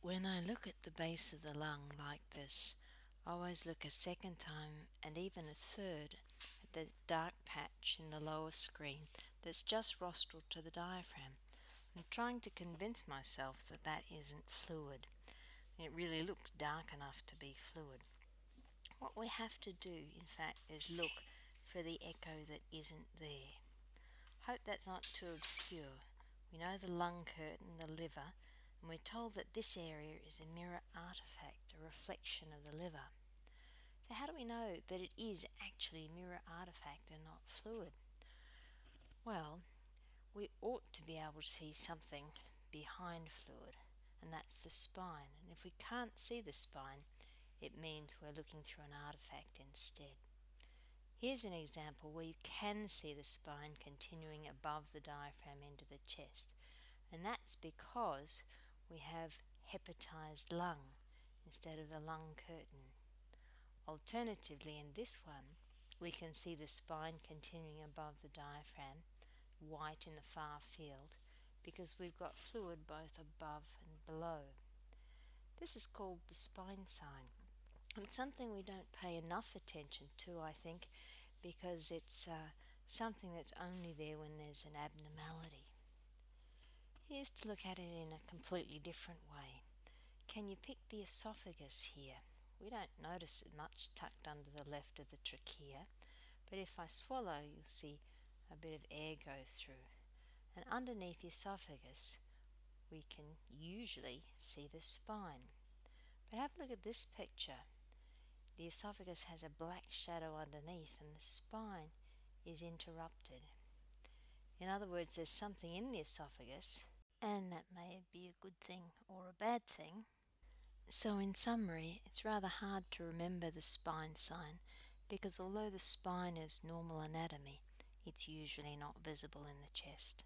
When I look at the base of the lung like this, I always look a second time and even a third at the dark patch in the lower screen that's just rostral to the diaphragm. I'm trying to convince myself that that isn't fluid. It really looks dark enough to be fluid. What we have to do, in fact, is look for the echo that isn't there. Hope that's not too obscure. We know the lung curtain, the liver, and we're told that this area is a mirror artefact, a reflection of the liver. So how do we know that it is actually a mirror artefact and not fluid? Well, we ought to be able to see something behind fluid, and that's the spine. And if we can't see the spine, it means we're looking through an artefact instead. Here's an example where you can see the spine continuing above the diaphragm into the chest, and that's because we have hepatized lung instead of the lung curtain. Alternatively, in this one, we can see the spine continuing above the diaphragm, white in the far field, because we've got fluid both above and below. This is called the spine sign. It's something we don't pay enough attention to, I think, because it's something that's only there when there's an abnormality. Here's to look at it in a completely different way. Can you pick the esophagus here? We don't notice it much tucked under the left of the trachea, but if I swallow, you'll see a bit of air go through. And underneath the esophagus, we can usually see the spine. But have a look at this picture. The esophagus has a black shadow underneath and the spine is interrupted. In other words, there's something in the esophagus, and that may be a good thing or a bad thing. So in summary, it's rather hard to remember the spine sign because although the spine is normal anatomy, it's usually not visible in the chest.